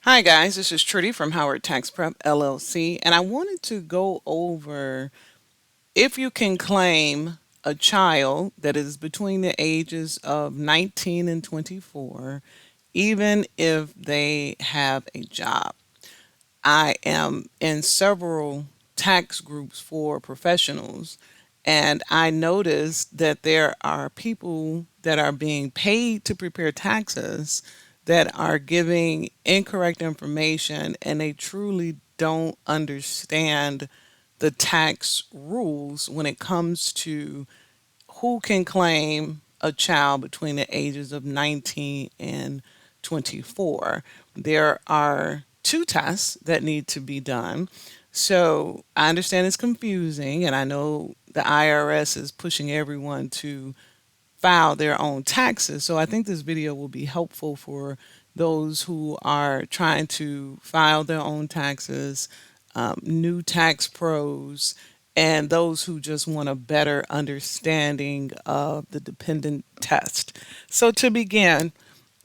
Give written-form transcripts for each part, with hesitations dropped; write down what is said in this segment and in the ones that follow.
Hi guys, this is Trudy from Howard Tax Prep LLC, and I wanted to go over if you can claim a child that is between the ages of 19 and 24, even if they have a job. I am in several tax groups for professionals, and I noticed that there are people that are being paid to prepare taxes that are giving incorrect information and they truly don't understand the tax rules when it comes to who can claim a child between the ages of 19 and 24. There are two tests that need to be done. So I understand it's confusing, and I know the IRS is pushing everyone to file their own taxes. So I think this video will be helpful for those who are trying to file their own taxes, new tax pros, and those who just want a better understanding of the dependent test. So to begin,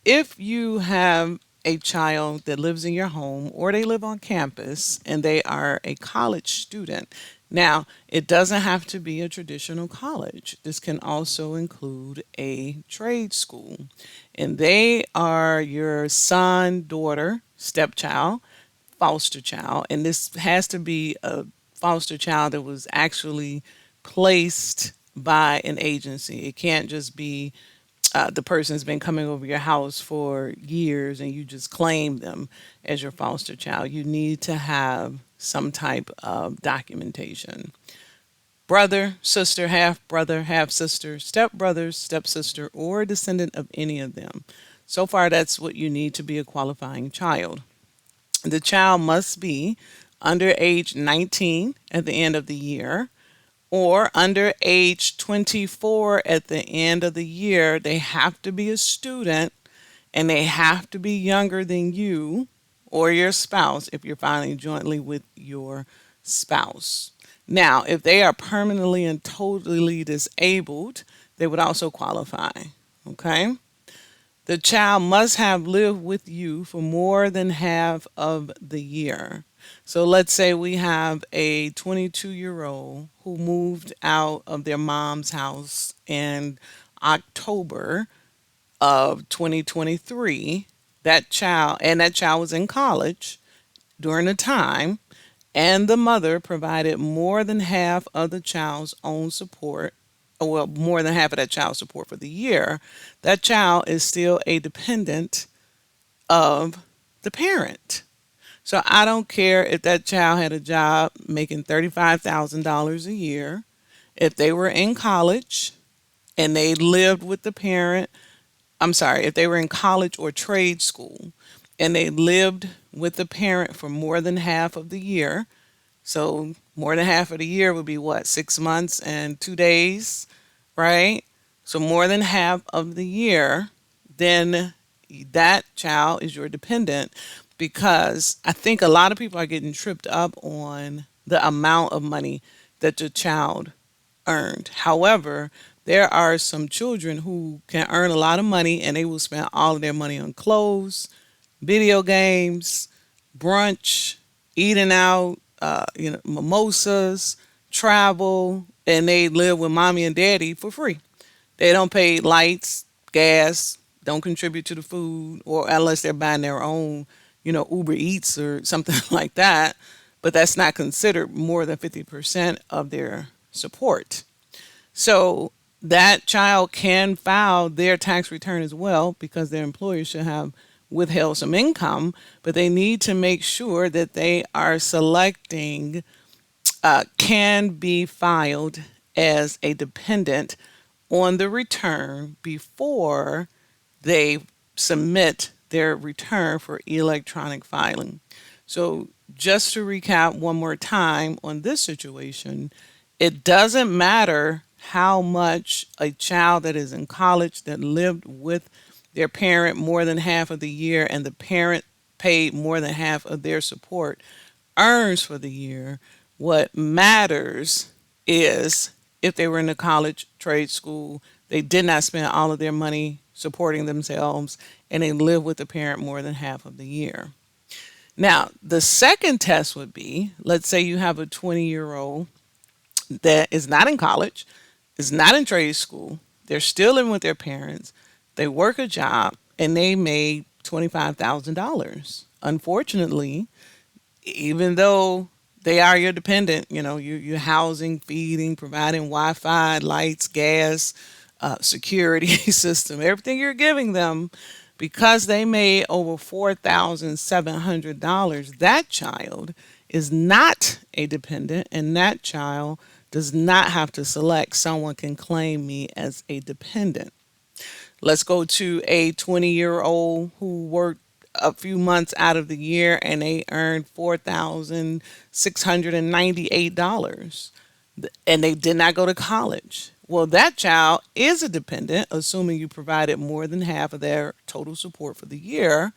if you have a child that lives in your home or they live on campus and they are a college student, now it doesn't have to be a traditional college. This can also include a trade school. And they are your son, daughter, stepchild, foster child. And this has to be a foster child that was actually placed by an agency. It can't just be the person's been coming over your house for years and you just claim them as your foster child. You need to have some type of documentation. Brother, half sister, step brothers, stepsister, or a descendant of any of them. So far, that's what you need to be a qualifying child. The child must be under age 19 at the end of the year or under age 24 at the end of the year. They have to be a student and they have to be younger than you or your spouse if you're filing jointly with your spouse. Now, if they are permanently and totally disabled, they would also qualify. Okay? The child must have lived with you for more than half of the year. So let's say we have a 22-year-old who moved out of their mom's house in October of 2023. That child was in college during the time, and the mother provided more than half of the child's own support, well, more than half of that child's support for the year. That child is still a dependent of the parent. So I don't care if that child had a job making $35,000 a year, if they were in college and they lived with the parent. I'm sorry, if they were in college or trade school and they lived with the parent for more than half of the year. So more than half of the year would be what, 6 months and 2 days, right? So more than half of the year, then that child is your dependent, because I think a lot of people are getting tripped up on the amount of money that the child earned. However, there are some children who can earn a lot of money and they will spend all of their money on clothes, video games, brunch, eating out, mimosas, travel, and they live with mommy and daddy for free. They don't pay lights, gas, don't contribute to the food, or unless they're buying their own, Uber Eats or something like that. But that's not considered more than 50% of their support. So that child can file their tax return as well because their employer should have withheld some income, but they need to make sure that they are selecting can be filed as a dependent on the return before they submit their return for electronic filing. So, just to recap one more time on this situation, it doesn't matter how much a child that is in college that lived with their parent more than half of the year and the parent paid more than half of their support earns for the year. What matters is if they were in a college, trade school, they did not spend all of their money supporting themselves, and they live with the parent more than half of the year. Now, the second test would be, let's say you have a 20-year-old that is not in college, is not in trade school, they're still living with their parents, they work a job, and they made $25,000. Unfortunately, even though they are your dependent, you're housing, feeding, providing Wi-Fi, lights, gas, security system, everything you're giving them, because they made over $4,700, that child is not a dependent, and that child does not have to select someone can claim me as a dependent. Let's go to a 20-year-old who worked a few months out of the year and they earned $4,698 and they did not go to college. Well, that child is a dependent, assuming you provided more than half of their total support for the year.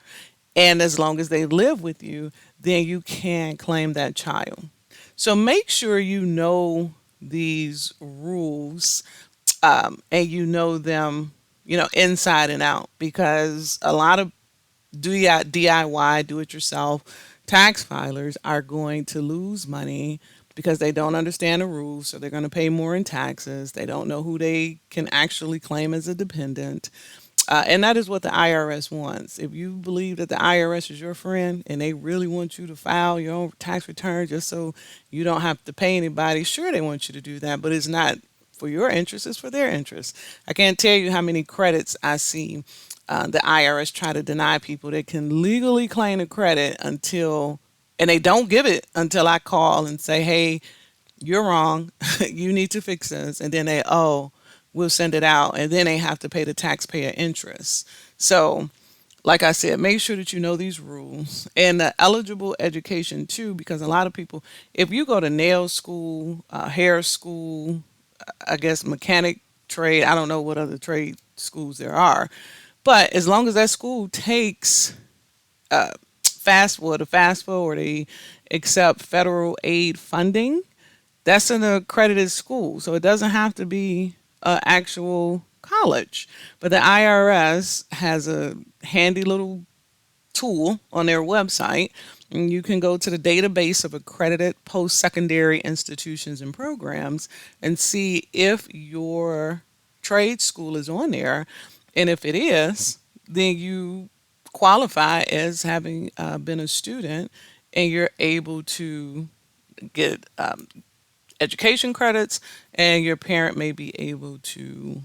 And as long as they live with you, then you can claim that child. So make sure you know these rules, and you know them, inside and out, because a lot of DIY, do it yourself, tax filers are going to lose money because they don't understand the rules. So they're going to pay more in taxes. They don't know who they can actually claim as a dependent. And that is what the IRS wants. If you believe that the IRS is your friend and they really want you to file your own tax return just so you don't have to pay anybody, sure, they want you to do that, but it's not for your interest, it's for their interest. I can't tell you how many credits I see the IRS try to deny people that can legally claim a credit until, and they don't give it until I call and say, hey, you're wrong. You need to fix this. And then we'll send it out. And then they have to pay the taxpayer interest. So, like I said, make sure that you know these rules and the eligible education too, because a lot of people, if you go to nail school, hair school, I guess mechanic trade, I don't know what other trade schools there are, but as long as that school takes the FAFSA, or they accept federal aid funding, that's an accredited school. So it doesn't have to be an actual college. But the IRS has a handy little tool on their website, and you can go to the database of accredited post-secondary institutions and programs and see if your trade school is on there. And if it is, then you qualify as having been a student, and you're able to get education credits, and your parent may be able to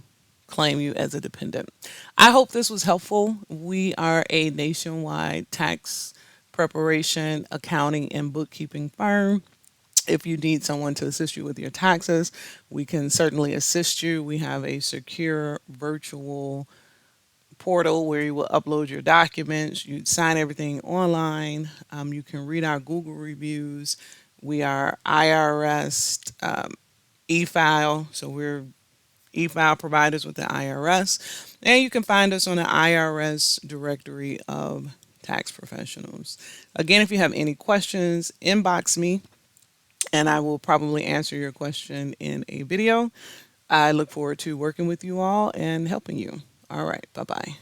claim you as a dependent. I hope this was helpful. We are a nationwide tax preparation, accounting, and bookkeeping firm. If you need someone to assist you with your taxes, we can certainly assist you. We have a secure virtual portal where you will upload your documents. You sign everything online. You can read our Google reviews. We are IRS e-file, so we're e-file providers with the IRS, and you can find us on the IRS directory of tax professionals. Again, if you have any questions, inbox me, and I will probably answer your question in a video. I look forward to working with you all and helping you. All right, bye bye.